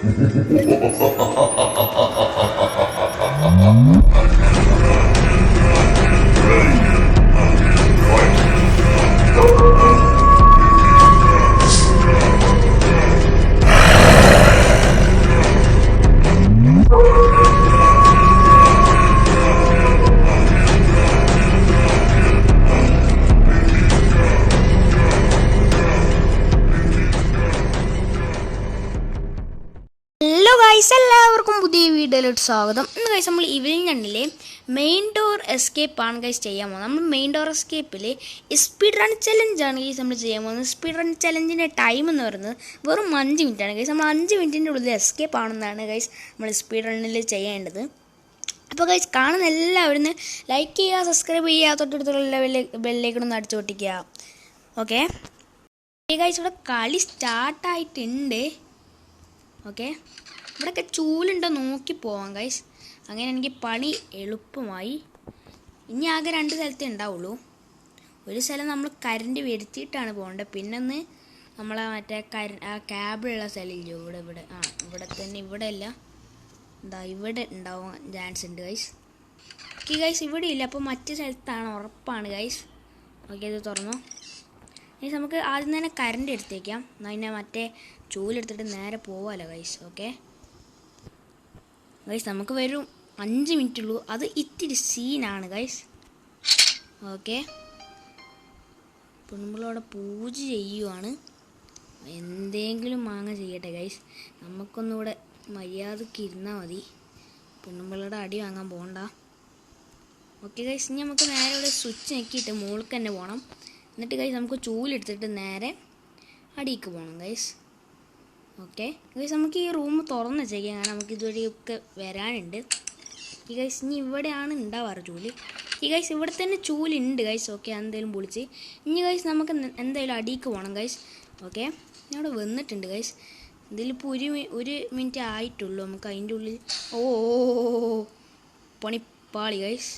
Hello guys, എല്ലാവർക്കും പുതിയ വീഡിയോയിലോട്ട് സ്വാഗതം. ഇന്ന് ഗൈസ് നമ്മൾ ഈവനിങ് കണ്ടില്ലേ മെയിൻ ഡോർ എസ്കേപ്പ് ആണ് ഗൈസ് ചെയ്യാൻ പോകുന്നത്. നമ്മൾ മെയിൻ ഡോർ എസ്കേപ്പിൽ സ്പീഡ് റൺ ചലഞ്ചാണ് ഗൈസ് നമ്മൾ ചെയ്യാൻ പോകുന്നത്. സ്പീഡ് റൺ ചലഞ്ചിൻ്റെ ടൈം എന്ന് പറയുന്നത് വെറും 5 മിനിറ്റാണ് ഗൈസ്. നമ്മൾ 5 മിനിറ്റിൻ്റെ ഉള്ളിൽ എസ്കേപ്പ് ആണെന്നാണ് ഗൈസ് നമ്മൾ സ്പീഡ് റണ്ണിൽ ചെയ്യേണ്ടത്. അപ്പോൾ ഗൈസ് കാണുന്ന എല്ലാവരും ലൈക്ക് ചെയ്യുക, സബ്സ്ക്രൈബ് ചെയ്യുക, തൊട്ടടുത്തുള്ള ബെല്ലേക്കൊന്ന് അടിച്ചു പൊട്ടിക്കുക. ഓക്കെ ഗൈസ്, ഇവിടെ കളി സ്റ്റാർട്ടായിട്ടുണ്ട്. ഓക്കെ, ഇവിടെയൊക്കെ ചൂലുണ്ടോ നോക്കി പോവാം ഗൈസ്. അങ്ങനെ എനിക്ക് പണി എളുപ്പമായി. ഇനി ആകെ 2 സ്ഥലത്തേ ഉണ്ടാവുള്ളൂ. ഒരു സ്ഥലം നമ്മൾ കരണ്ട് വരുത്തിയിട്ടാണ് പോകേണ്ടത്. പിന്നെ ഒന്ന് നമ്മളെ മറ്റേ ക്യാബിലുള്ള സ്ഥലമില്ലോ, ഇവിടെ തന്നെ. ഇവിടെ അല്ല, എന്താ ഇവിടെ ഉണ്ടാവാൻ ചാൻസ് ഉണ്ട് ഗൈസ്. ഓക്കെ ഗൈസ്, ഇവിടെ ഇല്ല. അപ്പോൾ മറ്റു സ്ഥലത്താണ് ഉറപ്പാണ് ഗൈസ്. ഓക്കെ, ഇത് തുറന്നു ഗൈസ്. നമുക്ക് ആദ്യം തന്നെ കരണ്ട് എടുത്തേക്കാം. അതിനെ മറ്റേ ചൂലെടുത്തിട്ട് നേരെ പോവാമല്ലോ ഗൈസ്. ഓക്കെ ഗൈസ്, നമുക്ക് വരും 5 മിനിറ്റ് ഉള്ളൂ. അത് ഇത്തിരി സീനാണ് ഗൈസ്. ഓക്കെ, പെണ്ണുമ്പിളോടെ പൂജ ചെയ്യുവാണ്. എന്തെങ്കിലും മാങ്ങ ചെയ്യട്ടെ ഗൈസ്. നമുക്കൊന്നിവിടെ മര്യാദക്ക് ഇരുന്നാൽ മതി. പെണ്ണുമ്പിളയുടെ അടി വാങ്ങാൻ പോകണ്ട. ഓക്കെ ഗൈസ്, ഇനി നമുക്ക് നേരെ ഇവിടെ സ്വിച്ച് ഞെക്കിയിട്ട് മുകൾക്ക് തന്നെ പോകണം. എന്നിട്ട് ഗൈസ് നമുക്ക് ചൂലെടുത്തിട്ട് നേരെ അടിക്ക് പോകണം ഗൈസ്. ഓക്കെ ഗൈസ്, നമുക്ക് ഈ റൂം തുറന്ന് വെച്ചേക്കാം. കാരണം നമുക്ക് ഇതുവഴിയൊക്കെ വരാനുണ്ട്. ഈ ഗൈസ് ഇനി ഇവിടെയാണ് ഉണ്ടാവാറ് ചൂല്. ഈ ഗൈസ് ഇവിടെ തന്നെ ചൂലുണ്ട് ഗൈസ്. ഓക്കെ, എന്തെങ്കിലും പൊളിച്ച് ഇനി ഗൈസ് നമുക്ക് എന്തായാലും അടിക്ക് പോകണം ഗൈസ്. ഓക്കെ, ഞാൻ ഇവിടെ വന്നിട്ടുണ്ട് ഗൈസ്. ഇതിലിപ്പോൾ ഒരു മിനിറ്റ് ആയിട്ടുള്ളൂ. നമുക്ക് അതിൻ്റെ ഉള്ളിൽ പണിപ്പാളി ഗൈസ്.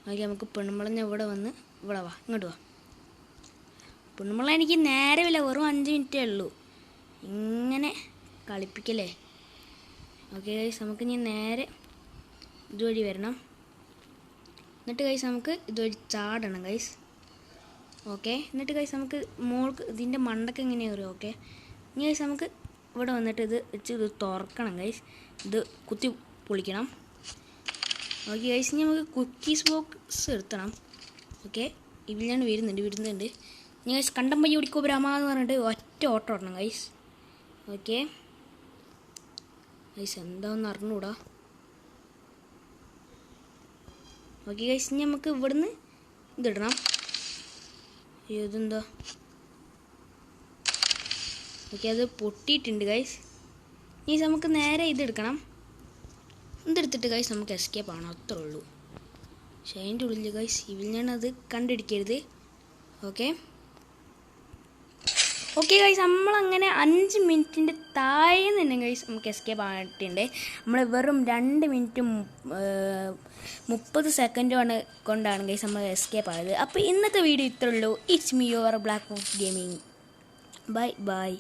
ഓക്കെ, നമുക്ക് പെണ്ണുമ്പളഞ്ഞ ഇവിടെ വന്ന് ഇവിടെ വാ, ഇങ്ങോട്ട് വാ. പെണ്ണുമ്പള എനിക്ക് നേരമില്ല, വെറും 5 മിനിറ്റേ ഉള്ളൂ. ഇങ്ങനെ കളിപ്പിക്കല്ലേ. ഓക്കെ ഗൈസ്, നമുക്ക് ഇനി നേരെ ഇതുവഴി വരണം. എന്നിട്ട് ഗൈസ് നമുക്ക് ഇതുവഴി ചാടണം ഗൈസ്. ഓക്കെ, എന്നിട്ട് ഗൈസ് നമുക്ക് മോൾക്ക് ഇതിൻ്റെ മണ്ടൊക്കെ എങ്ങനെയാണ് വരും. ഓക്കെ, ഇനി ഗൈസ് നമുക്ക് ഇവിടെ വന്നിട്ട് ഇത് വെച്ച് ഇത് തുറക്കണം ഗൈസ്. ഇത് കുത്തി പൊളിക്കണം. ഓക്കെ ഗൈസ്, ഇനി നമുക്ക് കുക്കീസ് ബോക്സ് എടുത്തണം. ഓക്കെ, ഇതിൽ ഞാൻ വരുന്നുണ്ട്. ഇനി ഗൈസ് കണ്ടം പയ്യ ഓടിക്കോ ബ്രാഹ്മ എന്ന് പറഞ്ഞിട്ട് ഒറ്റ ഓട്ടം ഓടണം ഗൈസ്. ഓക്കെ ഗൈസ്, എന്താന്ന് അറിഞ്ഞൂടാ. ഓക്കെ ഗൈസ്, ഇനി നമുക്ക് ഇവിടുന്ന് ഇതിടണം. ഇതെന്താ? ഓക്കെ, അത് പൊട്ടിയിട്ടുണ്ട് ഗൈസ്. ഇനി നമുക്ക് നേരെ ഇതെടുക്കണം. ഇതെടുത്തിട്ട് ഗൈസ് നമുക്ക് എസ്കേപ്പ് ആണ്, അത്രേ ഉള്ളൂ. പക്ഷേ അതിൻ്റെ ഉള്ളിൽ ഗൈസ് ഇതിൽ ഞാനത് കണ്ടിടിക്കരുത്. ഓക്കെ ഓക്കെ ഗൈസ്, നമ്മളങ്ങനെ 5 മിനിറ്റിൻ്റെ താഴെ തന്നെ ഗൈസ് നമുക്ക് എസ്കേപ്പ് ആയിട്ടുണ്ട്. നമ്മൾ വെറും 2 മിനിറ്റും 30 സെക്കൻഡും കൊണ്ടാണ് ഗൈസ് നമ്മൾ എസ്കേപ്പ് ആയത്. അപ്പോൾ ഇന്നത്തെ വീഡിയോ ഇത്രേ ഉള്ളൂ. It's me your black wolf gaming. Bye bye.